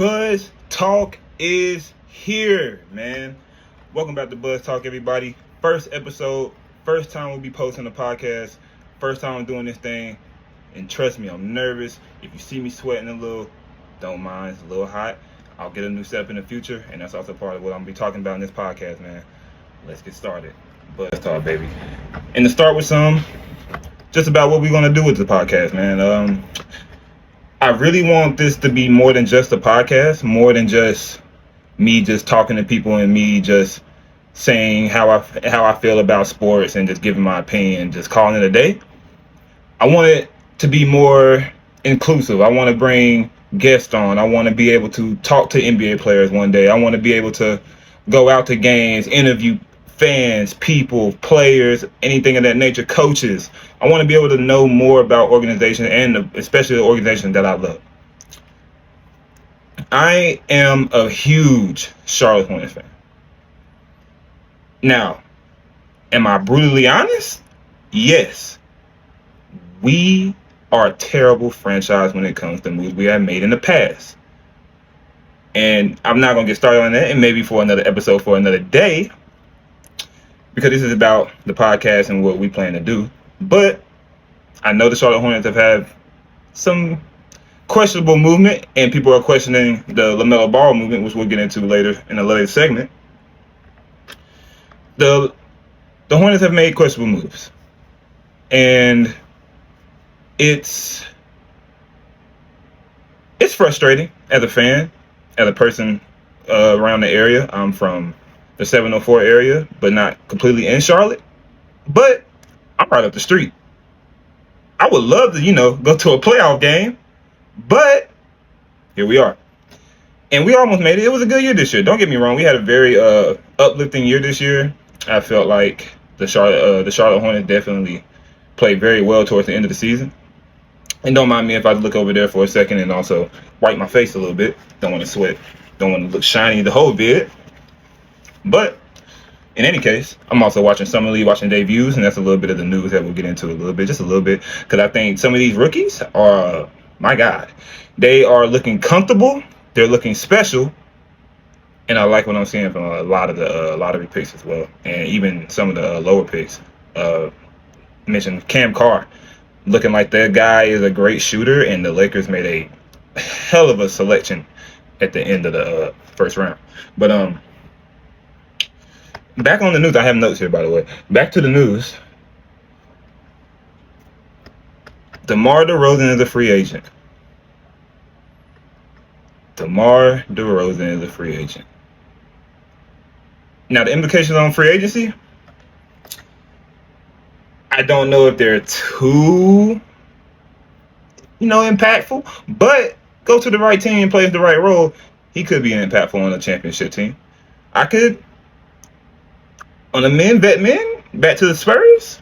Buzz Talk is here, man. Welcome back to Buzz Talk, everybody. First episode, first time we'll be posting a podcast, first time I'm doing this thing, and trust me, I'm nervous. If you see me sweating a little, don't mind, it's a little hot. I'll get a new setup in the future, and that's also part of what I'm going to be talking about in this podcast, man. Let's get started. Buzz Talk, baby. And to start with just about what we're going to do with the podcast, man. I really want this to be more than just a podcast, more than just me just talking to people and me just saying how I feel about sports and just giving my opinion, just calling it a day. I want it to be more inclusive. I want to bring guests on. I want to be able to talk to NBA players one day. I want to be able to go out to games, interview fans, people, players, anything of that nature, coaches. I want to be able to know more about organizations and especially the organization that I love. I am a huge Charlotte Hornets fan. Now, am I brutally honest? Yes. We are a terrible franchise when it comes to moves we have made in the past. And I'm not going to get started on that, and maybe for another episode for another day, because this is about the podcast and what we plan to do. But I know the Charlotte Hornets have had some questionable movement, and people are questioning the Lamelo Ball movement, which we'll get into later in a later segment. The Hornets have made questionable moves, and it's frustrating as a fan, as a person around the area. I'm from the 704 area, but not completely in Charlotte. But I'm right up the street. I would love to, go to a playoff game, but here we are. And we almost made it. It was a good year this year. Don't get me wrong. We had a very uplifting year this year. I felt like the Charlotte Hornets definitely played very well towards the end of the season. And don't mind me if I look over there for a second and also wipe my face a little bit. Don't want to sweat. Don't want to look shiny the whole bit. But in any case, I'm also watching Summer League, watching debuts, and that's a little bit of the news that we'll get into just a little bit, because I think some of these rookies are, my God, they are looking comfortable, they're looking special, and I like what I'm seeing from a lot of the lottery picks as well, and even some of the lower picks. Mentioned Cam Carr, looking like that guy is a great shooter, and the Lakers made a hell of a selection at the end of the first round. But back on the news. I have notes here, by the way. Back to the news. DeMar DeRozan is a free agent. DeMar DeRozan is a free agent. Now, the implications on free agency, I don't know if they're too, impactful, but go to the right team, plays the right role, he could be impactful on a championship team. On the vet men, back to the Spurs,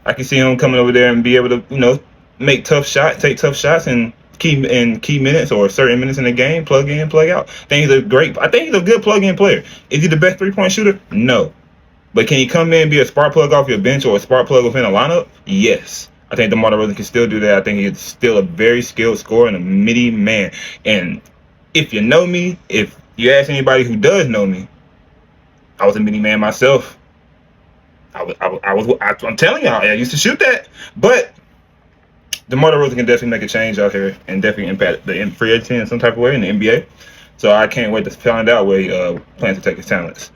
I can see him coming over there and be able to, make tough shots, take tough shots, and key minutes or certain minutes in the game, plug in, plug out. I think he's a good plug-in player. Is he the best three-point shooter? No. But can he come in and be a spark plug off your bench or a spark plug within a lineup? Yes. I think DeMar DeRozan can still do that. I think he's still a very skilled scorer and a midi man. And if you know me, if you ask anybody who does know me, I was a mini man myself. I'm telling y'all, I used to shoot that. But DeMar DeRozan can definitely make a change out here and definitely impact the free agency in some type of way in the NBA. So I can't wait to find out where he plans to take his talents.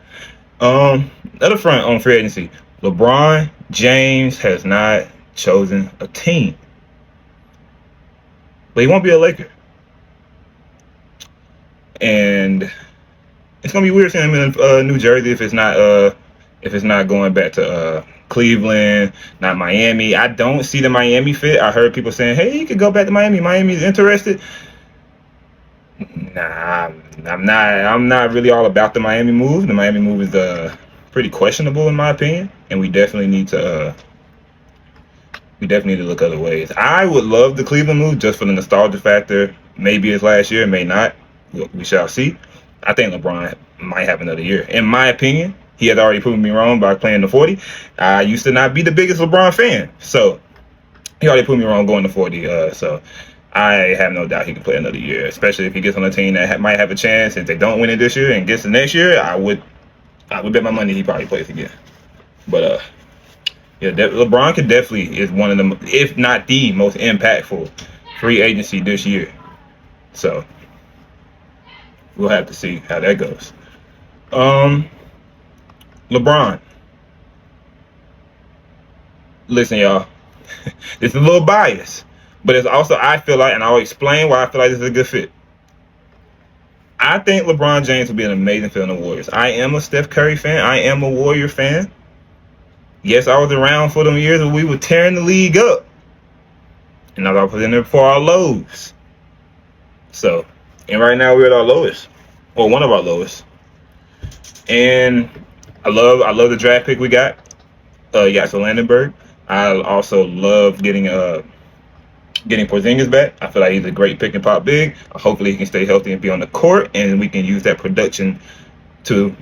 Other front on free agency, LeBron James has not chosen a team, but he won't be a Laker. And it's gonna be weird seeing him in New Jersey if it's not going back to Cleveland, not Miami. I don't see the Miami fit. I heard people saying, "Hey, you could go back to Miami. Miami's interested." Nah, I'm not really all about the Miami move. The Miami move is pretty questionable in my opinion, and we definitely need to look other ways. I would love the Cleveland move just for the nostalgia factor. Maybe it's last year, may not. We shall see. I think LeBron might have another year. In my opinion, he had already proven me wrong by playing the 40. I used to not be the biggest LeBron fan, so he already proved me wrong going to 40. So I have no doubt he can play another year, especially if he gets on a team that might have a chance. If they don't win it this year and gets the next year, I would bet my money he probably plays again. But yeah, LeBron could definitely is one of them, if not the most impactful free agency this year. So we'll have to see how that goes. LeBron. Listen, y'all. This is a little biased, but it's also, I feel like, and I'll explain why I feel like this is a good fit. I think LeBron James will be an amazing fit in the Warriors. I am a Steph Curry fan. I am a Warrior fan. Yes, I was around for them years when we were tearing the league up. And I was in there for our lows. So, and right now we're at our lowest. Or one of our lowest. And I love the draft pick we got. Yasser Landenberg. I also love getting Porzingis back. I feel like he's a great pick and pop big. Hopefully he can stay healthy and be on the court, and we can use that production to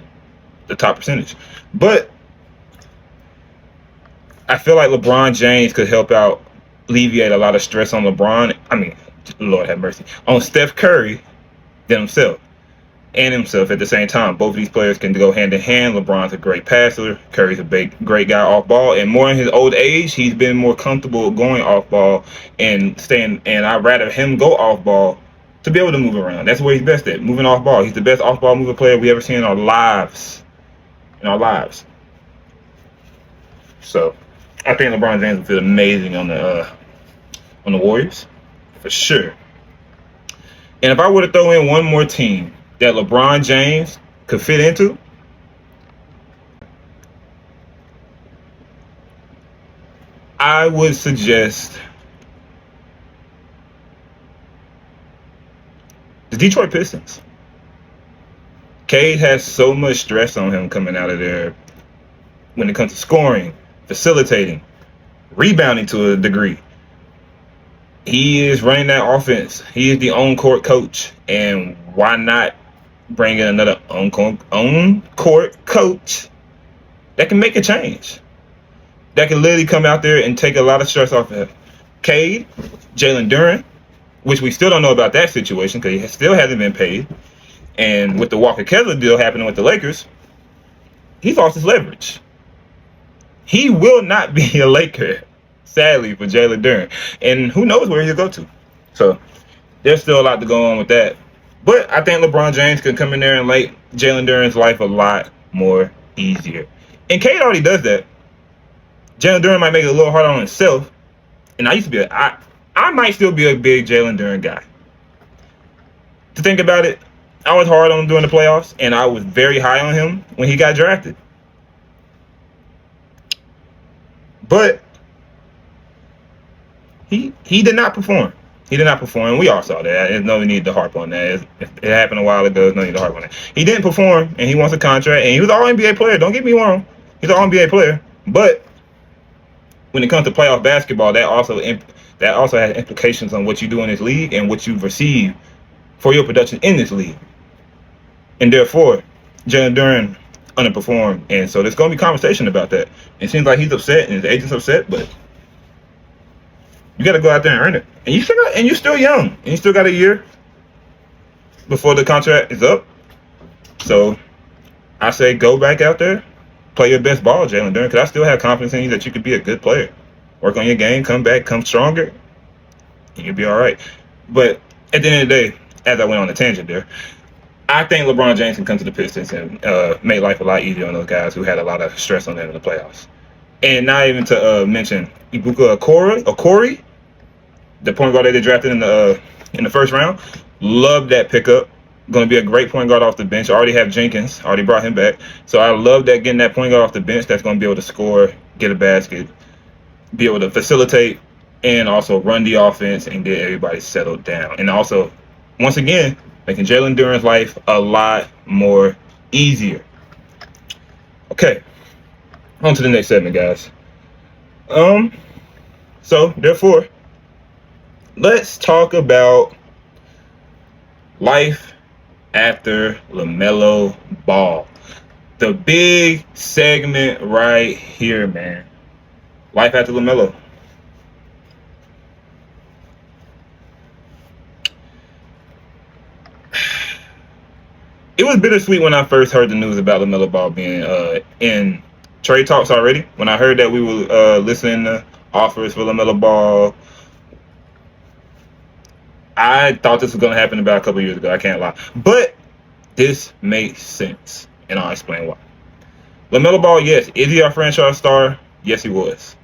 the top percentage. But I feel like LeBron James could help out alleviate a lot of stress on LeBron. I mean, Lord have mercy, on Steph Curry than himself. And himself at the same time. Both of these players can go hand in hand. LeBron's a great passer. Curry's a great guy off ball. And more in his old age, he's been more comfortable going off ball and staying. And I'd rather him go off ball to be able to move around. That's where he's best at, moving off ball. He's the best off ball mover player we ever seen in our lives. So I think LeBron James will feel amazing on the Warriors, for sure. And if I were to throw in one more team that LeBron James could fit into, I would suggest the Detroit Pistons. Cade has so much stress on him coming out of there when it comes to scoring, facilitating, rebounding to a degree. He is running that offense. He is the on-court coach. And why not bring in another on-court coach that can make a change? That can literally come out there and take a lot of stress off of him. Cade, Jalen Duren, which we still don't know about that situation because he still hasn't been paid. And with the Walker Kessler deal happening with the Lakers, he's lost his leverage. He will not be a Laker, sadly, for Jalen Duren. And who knows where he'll go to. So there's still a lot to go on with that. But I think LeBron James can come in there and make Jalen Duren's life a lot more easier. And Cade already does that. Jalen Duren might make it a little harder on himself. And I might still be a big Jalen Duren guy. To think about it, I was hard on him during the playoffs, and I was very high on him when he got drafted. But he did not perform. He did not perform. We all saw that. There's no need to harp on that. It happened a while ago. There's no need to harp on that. He didn't perform, and he wants a contract, and he was an All-NBA player. Don't get me wrong. He's an All-NBA player. But when it comes to playoff basketball, that also has implications on what you do in this league and what you receive for your production in this league. And therefore, Jalen Duren underperformed. And so there's going to be conversation about that. It seems like he's upset and his agent's upset, but you got to go out there and earn it. And you're still young. And you still got a year before the contract is up. So I say go back out there, play your best ball, Jalen Duren, because I still have confidence in you that you could be a good player. Work on your game, come back, come stronger, and you'll be all right. But at the end of the day, as I went on a tangent there, I think LeBron James can come to the Pistons and make life a lot easier on those guys who had a lot of stress on them in the playoffs. And not even to mention Ibuka Okori, the point guard they drafted in the first round. Love that pickup. Going to be a great point guard off the bench. I already have Jenkins. Already brought him back. So I love that, getting that point guard off the bench that's going to be able to score, get a basket, be able to facilitate, and also run the offense and get everybody settled down. And also, once again, making Jalen Duren's life a lot more easier. Okay, on to the next segment, guys. So therefore, let's talk about life after Lamelo Ball. The big segment right here, man. Life after Lamelo. it was bittersweet when I first heard the news about Lamelo Ball being in trade talks already. When I heard that we were listening to offers for Lamelo Ball, I thought this was going to happen about a couple years ago. I can't lie. But this makes sense, and I'll explain why. Lamelo Ball, yes. Is he our franchise star? Yes, he was.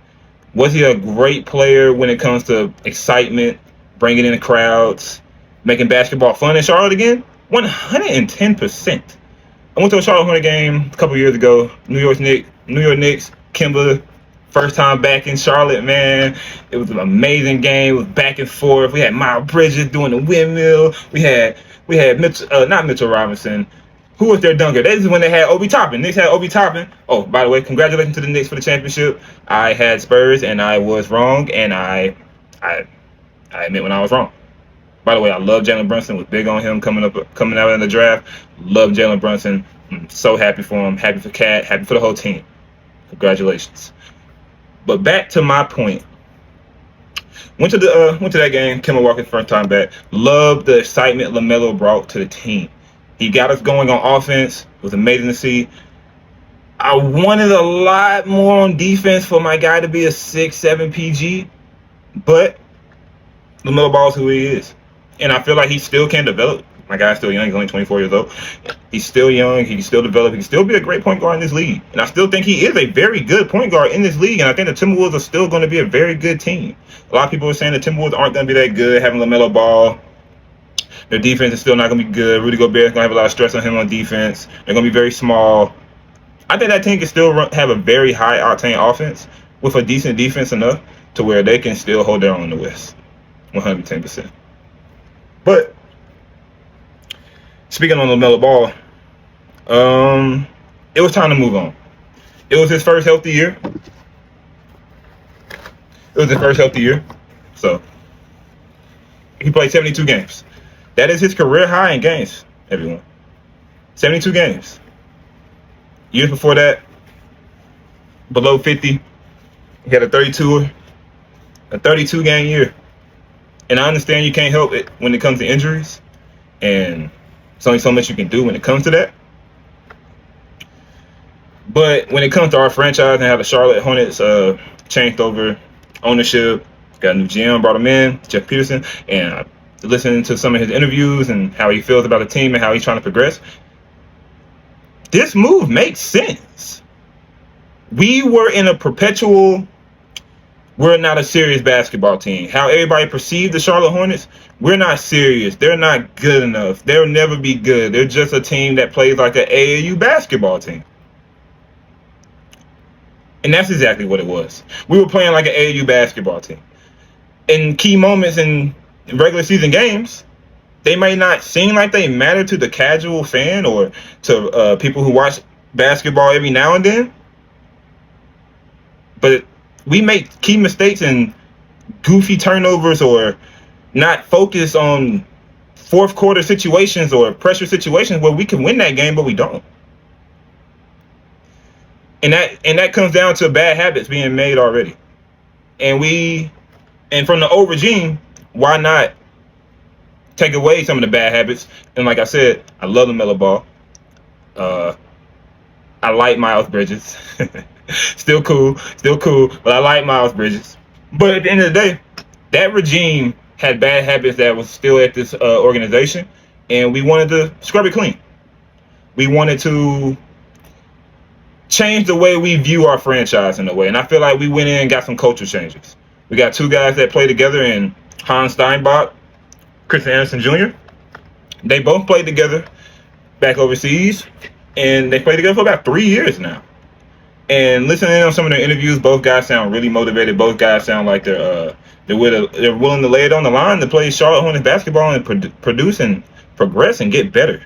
Was he a great player when it comes to excitement, bringing in the crowds, making basketball fun in Charlotte again? 110%. I went to a Charlotte Hornet game a couple years ago. New York Knicks, Kimba, first time back in Charlotte, man. It was an amazing game. It was back and forth. We had Miles Bridges doing the windmill. We had not Mitchell Robinson. Who was their dunker? This is when they had Obi Toppin. Knicks had Obi Toppin. Oh, by the way, congratulations to the Knicks for the championship. I had Spurs, and I was wrong, and I admit when I was wrong. By the way, I love Jalen Brunson. Was big on him coming out in the draft. Love Jalen Brunson. I'm so happy for him. Happy for Cat. Happy for the whole team. Congratulations. But back to my point. Went to that game. Kemba Walker's first time back. Loved the excitement Lamelo brought to the team. He got us going on offense. It was amazing to see. I wanted a lot more on defense for my guy to be a 6'7" PG, but Lamelo Ball is who he is. And I feel like he still can develop. My guy's still young. He's only 24 years old. He's still young. He can still develop. He can still be a great point guard in this league. And I still think he is a very good point guard in this league. And I think the Timberwolves are still going to be a very good team. A lot of people are saying the Timberwolves aren't going to be that good, having Lamelo Ball. Their defense is still not going to be good. Rudy Gobert's going to have a lot of stress on him on defense. They're going to be very small. I think that team can still have a very high-octane offense with a decent defense enough to where they can still hold their own in the West. 110%. But speaking on LaMelo Ball, it was time to move on. It was his first healthy year. So he played 72 games. That is his career high in games, everyone. 72 games. Years before that, below 50. He had a 32-game year. And I understand you can't help it when it comes to injuries. And there's only so much you can do when it comes to that. But when it comes to our franchise and how the Charlotte Hornets changed over ownership, got a new GM, brought him in, Jeff Peterson, and listening to some of his interviews and how he feels about the team and how he's trying to progress, this move makes sense. We were in a perpetual, we're not a serious basketball team. How everybody perceived the Charlotte Hornets, we're not serious. They're not good enough. They'll never be good. They're just a team that plays like an AAU basketball team. And that's exactly what it was. We were playing like an AAU basketball team. In key moments in regular season games, they may not seem like they matter to the casual fan or to people who watch basketball every now and then. But we make key mistakes and goofy turnovers or not focus on fourth quarter situations or pressure situations where we can win that game, but we don't. And that comes down to bad habits being made already. And from the old regime, why not take away some of the bad habits? And like I said, I love LaMelo Ball. I like Miles Bridges. Still cool, but I like Miles Bridges. But at the end of the day, that regime had bad habits that was still at this organization, and we wanted to scrub it clean. We wanted to change the way we view our franchise in a way, and I feel like we went in and got some culture changes. We got two guys that play together in Hans Steinbach, Chris Anderson Jr. They both played together back overseas, and they played together for about 3 years now. And listening on some of their interviews, both guys sound really motivated. Both guys sound like they're willing to lay it on the line to play Charlotte Hornets basketball and produce and progress and get better.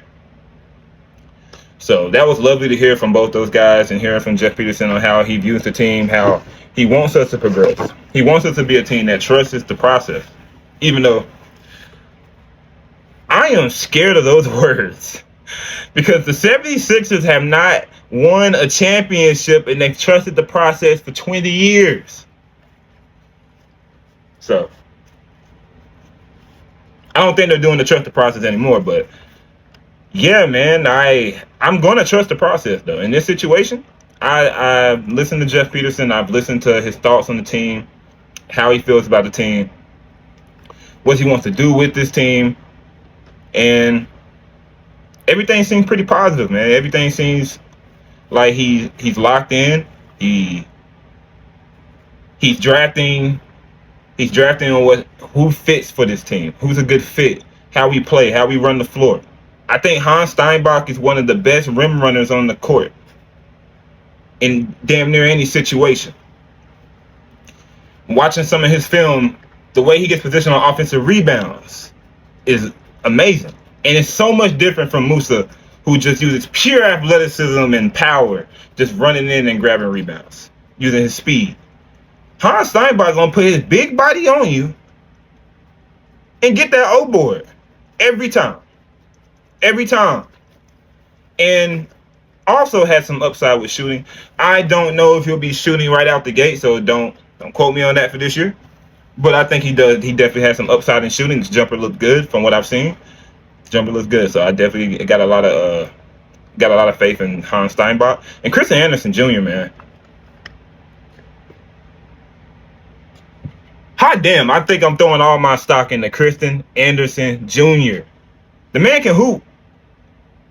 So that was lovely to hear from both those guys and hearing from Jeff Peterson on how he views the team, how he wants us to progress. He wants us to be a team that trusts the process, even though I am scared of those words because the 76ers have not won a championship and they've trusted the process for 20 years. So I don't think they're doing the trust the process anymore, but Yeah, man, I'm gonna trust the process though. In this situation, I've listened to Jeff Peterson. I've listened to his thoughts on the team, how he feels about the team, what he wants to do with this team, and everything seems pretty positive, man. Everything seems like he's locked in. He he's drafting on who fits for this team, who's a good fit, how we play, how we run the floor. I think Hans Steinbach is one of the best rim runners on the court in damn near any situation. Watching some of his film, the way he gets positioned on offensive rebounds is amazing. And it's so much different from Musa, who just uses pure athleticism and power, just running in and grabbing rebounds, using his speed. Hans Steinbach's gonna put his big body on you and get that O board every time. Every time. And also has some upside with shooting. I don't know if he'll be shooting right out the gate, so don't quote me on that for this year. But I think he does. He definitely has some upside in shooting. His jumper looks good from what I've seen. His jumper looks good, so I definitely got a lot of faith in Hans Steinbach and Chris Anderson Jr. Man. Hot damn! I think I'm throwing all my stock into Kristen Anderson Jr. The man can hoop.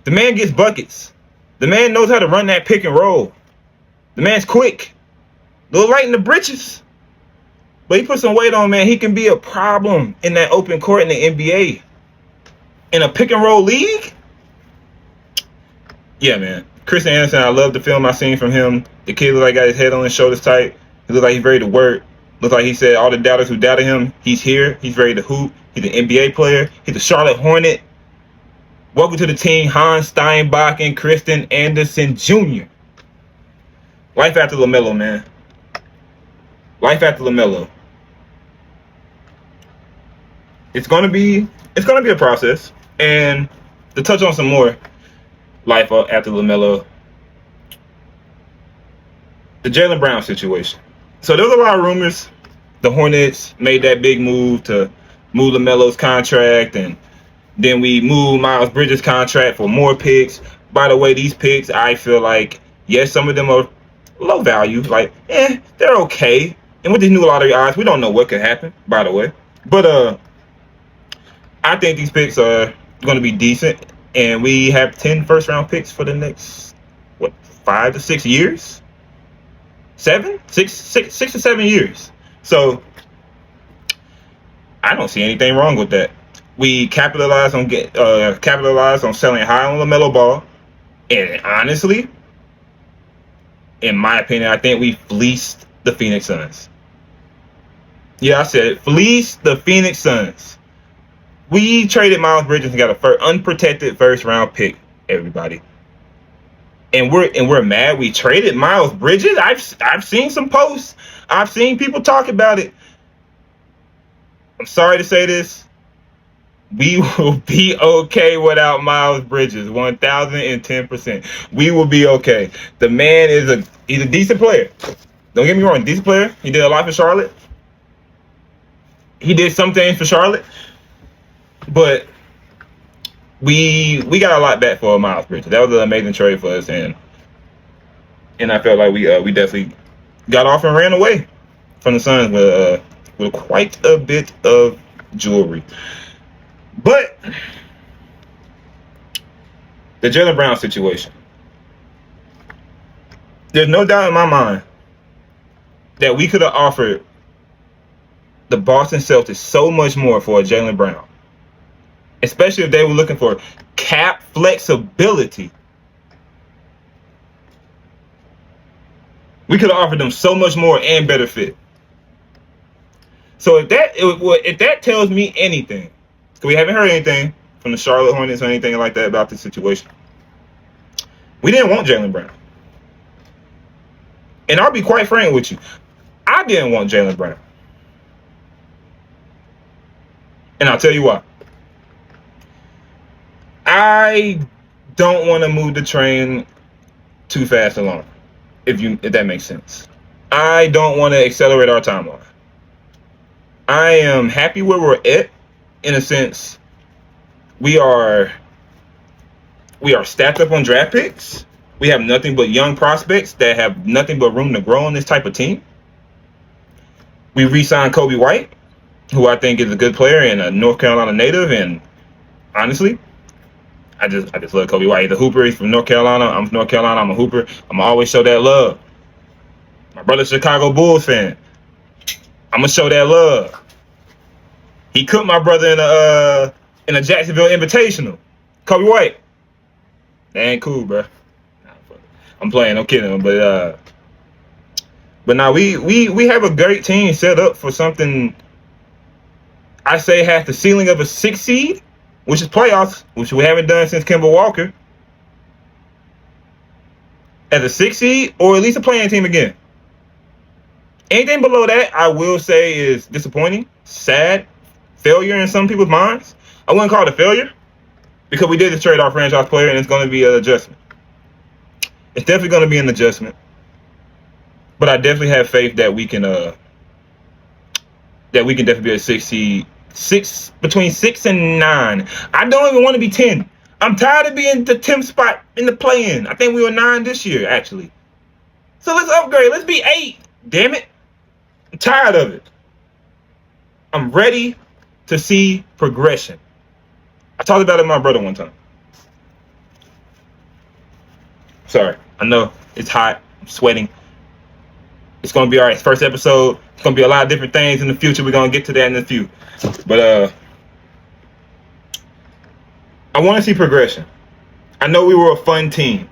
The man gets buckets. The man knows how to run that pick and roll. The man's quick. A little light in the britches. But he put some weight on, man. He can be a problem in that open court in the NBA. In a pick and roll league? Yeah, man. Chris Anderson, I love the film I seen from him. The kid looked like he got his head on his shoulders tight. He looked like he's ready to work. Looks like he said all the doubters who doubted him, he's here. He's ready to hoop. He's an NBA player. He's a Charlotte Hornet. Welcome to the team, Hans Steinbach and Kristen Anderson Jr. Life after Lamelo, man. Life after Lamelo. It's gonna be a process. And to touch on some more life after Lamelo, the Jaylen Brown situation. So there was a lot of rumors. The Hornets made that big move to move LaMelo's contract, and then we moved Miles Bridges' contract for more picks. By the way, these picks, I feel like, yes, some of them are low value. Like, they're okay. And with these new lottery odds, we don't know what could happen, by the way. But I think these picks are going to be decent. And we have 10 first-round picks for the next, 5 to 6 years? 6 to 7 years. So I don't see anything wrong with that. We capitalized on selling high on LaMelo Ball, and honestly, in my opinion, I think we fleeced the Phoenix Suns. Yeah, I said it. Fleeced the Phoenix Suns. We traded Miles Bridges and got a unprotected first round pick. Everybody. And we're mad we traded Miles Bridges. I've seen some posts. I've seen people talk about it. I'm sorry to say this. We will be okay without Miles Bridges. 1,010%. We will be okay. The man he's a decent player. Don't get me wrong, decent player. He did a lot for Charlotte. He did some things for Charlotte. But we got a lot back for Miles Bridges. That was an amazing trade for us, and I felt like we definitely got off and ran away from the Suns with quite a bit of jewelry. But the Jaylen Brown situation, there's no doubt in my mind that we could have offered the Boston Celtics so much more for a Jaylen Brown, especially if they were looking for cap flexibility. We could have offered them so much more and better fit. So if that tells me anything, because we haven't heard anything from the Charlotte Hornets or anything like that about this situation, we didn't want Jaylen Brown. And I'll be quite frank with you, I didn't want Jaylen Brown. And I'll tell you why. I don't want to move the train too fast along, if that makes sense. I don't want to accelerate our timeline. I am happy where we're at, in a sense. We are We are stacked up on draft picks. We have nothing but young prospects that have nothing but room to grow on this type of team. We re-signed Kobe White, who I think is a good player and a North Carolina native. And honestly, I just love Kobe White. He's a hooper. He's from North Carolina. I'm from North Carolina. I'm a hooper. I'm going to always show that love. My brother's a Chicago Bulls fan. I'm going to show that love. He cooked my brother in a Jacksonville Invitational. Kobe White. That ain't cool, bro. I'm playing. I'm kidding him. But now we have a great team set up for something I say has the ceiling of a 6 seed, which is playoffs, which we haven't done since Kemba Walker. As a 6 seed, or at least a playing team again. Anything below that, I will say, is disappointing, sad, failure in some people's minds. I wouldn't call it a failure, because we did just trade our franchise player, and it's going to be an adjustment. It's definitely going to be an adjustment. But I definitely have faith that we can definitely be a 6 seed. Between 6 and 9. I don't even want to be 10. I'm tired of being the 10th spot in the play-in. I think we were 9 this year, actually. So let's upgrade. Let's be 8. Damn it. I'm tired of it. I'm ready to see progression. I talked about it with my brother one time. Sorry. I know it's hot. I'm sweating. It's going to be all right. First episode. It's going to be a lot of different things in the future. We're going to get to that in a few. But I want to see progression. I know we were a fun team.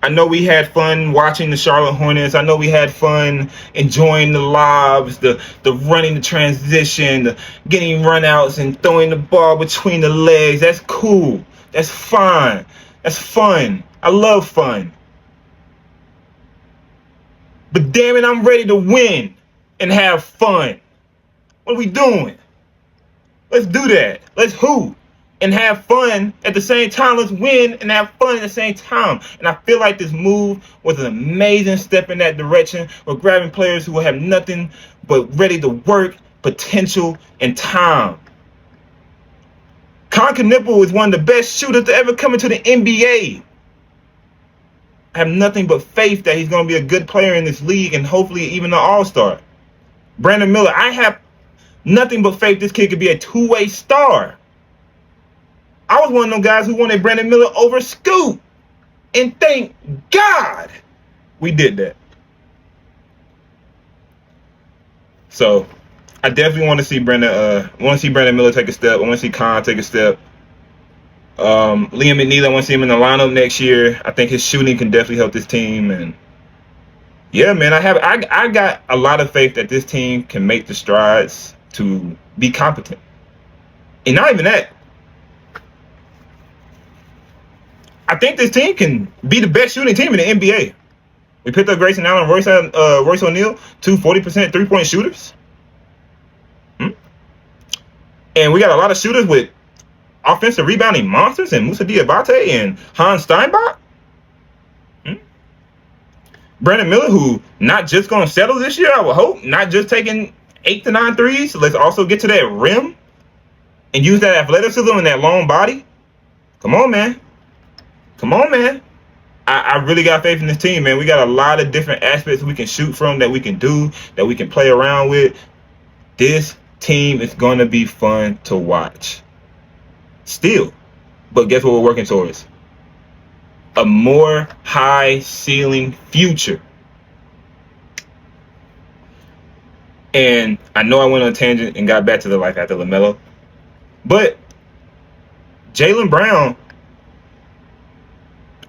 I know we had fun watching the Charlotte Hornets. I know we had fun enjoying the lobs, the running, the transition, the getting runouts and throwing the ball between the legs. That's cool. That's fine. That's fun. I love fun. But damn it, I'm ready to win and have fun. What are we doing? Let's do that. Let's hoop and have fun at the same time. Let's win and have fun at the same time. And I feel like this move was an amazing step in that direction. We're grabbing players who have nothing but ready to work, potential, and time. Nipple is one of the best shooters to ever come into the NBA. I have nothing but faith that he's going to be a good player in this league and hopefully even an all-star. Brandon Miller, I have nothing but faith this kid could be a two-way star. I was one of them guys who wanted Brandon Miller over Scoot. And thank God we did that. So I definitely want to see Brandon Miller take a step. I want to see Khan take a step. Liam McNeil, I want to see him in the lineup next year. I think his shooting can definitely help this team. And yeah, man, I got a lot of faith that this team can make the strides to be competent. And not even that. I think this team can be the best shooting team in the NBA. We picked up Grayson Allen, Royce O'Neal, 2 40% three-point shooters. And we got a lot of shooters with offensive rebounding monsters and Moussa Diabate and Hans Steinbach. Brandon Miller, who not just going to settle this year, I would hope, not just taking 8 to 9 threes. So let's also get to that rim and use that athleticism and that long body. Come on, man. Come on, man. I really got faith in this team, man. We got a lot of different aspects we can shoot from, that we can do, that we can play around with. This team is going to be fun to watch. Still. But guess what we're working towards? A more high ceiling future. And I know I went on a tangent and got back to the life after Lamelo. But Jaylen Brown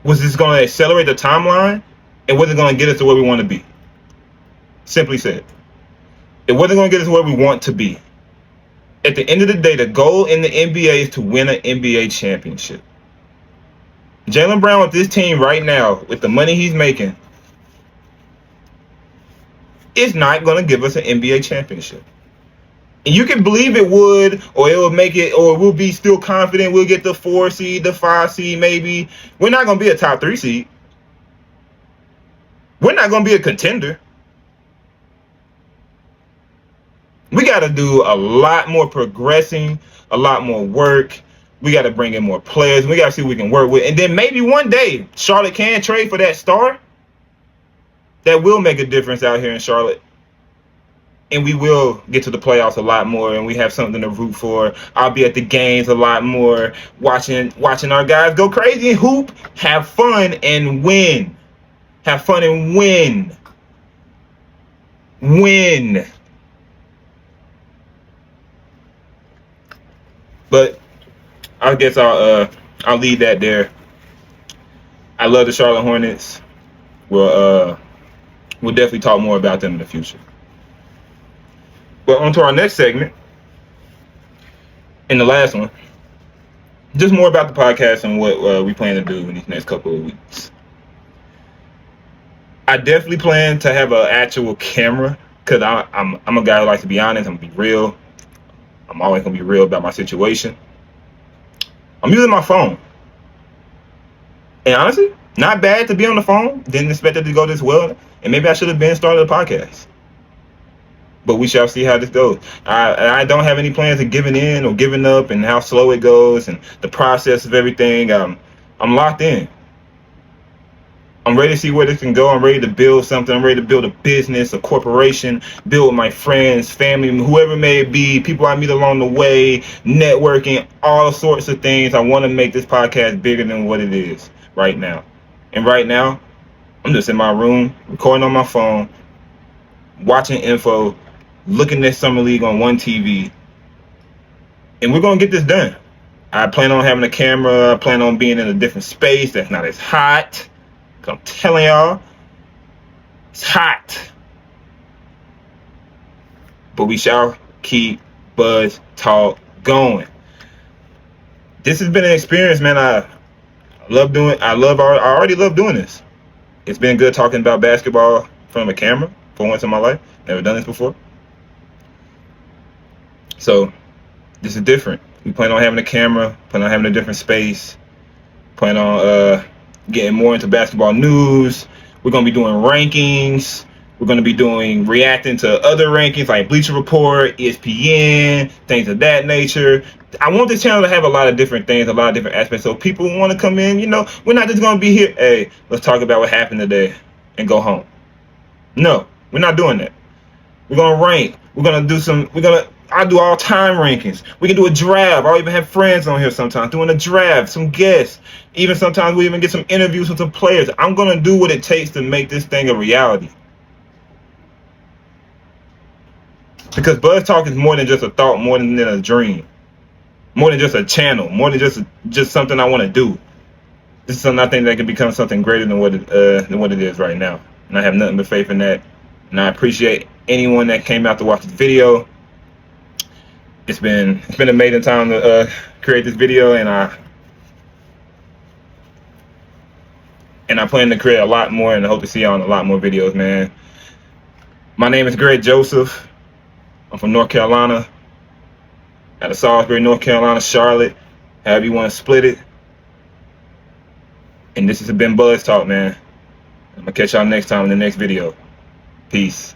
was just going to accelerate the timeline. It wasn't going to get us to where we want to be. Simply said. It wasn't going to get us where we want to be. At the end of the day, the goal in the NBA is to win an NBA championship. Jaylen Brown with this team right now, with the money he's making, is not going to give us an NBA championship. And you can believe it would, or it will make it, or we'll be still confident we'll get the 4 seed, the 5 seed maybe. We're not going to be a top 3 seed. We're not going to be a contender. We got to do a lot more progressing, a lot more work. We got to bring in more players. We got to see what we can work with. And then maybe one day, Charlotte can trade for that star that will make a difference out here in Charlotte. And we will get to the playoffs a lot more, and we have something to root for. I'll be at the games a lot more, watching our guys go crazy and hoop, have fun, and win. Have fun and win. Win. But I guess I'll leave that there. I love the Charlotte Hornets. We'll definitely talk more about them in the future. But on to our next segment, and the last one, just more about the podcast and what we plan to do in these next couple of weeks. I definitely plan to have an actual camera, because I'm a guy who likes to be honest. I'm going to be real. I'm always going to be real about my situation. I'm using my phone. And honestly, not bad to be on the phone. Didn't expect it to go this well. And maybe I should have been started a podcast. But we shall see how this goes. I don't have any plans of giving in or giving up and how slow it goes and the process of everything. I'm locked in. I'm ready to see where this can go. I'm ready to build something. I'm ready to build a business, a corporation, build with my friends, family, whoever it may be, people I meet along the way, networking, all sorts of things. I want to make this podcast bigger than what it is right now. And right now, I'm just in my room, recording on my phone, watching info, looking at Summer League on one TV, and we're going to get this done. I plan on having a camera. I plan on being in a different space that's not as hot. I'm telling y'all, it's hot. But we shall keep BuzzTalk going. This has been an experience, man. I already love doing this. It's been good talking about basketball in front of a camera for once in my life. Never done this before. So this is different. We plan on having a camera, plan on having a different space, plan on getting more into basketball news. We're going to be doing rankings. We're going to be reacting to other rankings like Bleacher Report, ESPN, things of that nature. I want this channel to have a lot of different things, a lot of different aspects. So people want to come in, we're not just going to be here, hey, let's talk about what happened today and go home. No, we're not doing that. We're going to rank. I'll do all time rankings. We can do a draft. I'll even have friends on here sometimes doing a draft, some guests. Even sometimes we even get some interviews with some players. I'm going to do what it takes to make this thing a reality. Because BuzzTalk is more than just a thought, more than a dream. More than just a channel, more than just something I want to do. This is something I think that can become something greater than what it is right now. And I have nothing but faith in that. And I appreciate anyone that came out to watch this video. It's been an amazing time to create this video, and I plan to create a lot more, and I hope to see y'all on a lot more videos, man. My name is Greg Joseph. I'm from North Carolina, out of Salisbury, North Carolina, Charlotte, however you want to split it. And this has been BuzzTalk, man. I'm gonna catch y'all next time in the next video. Peace.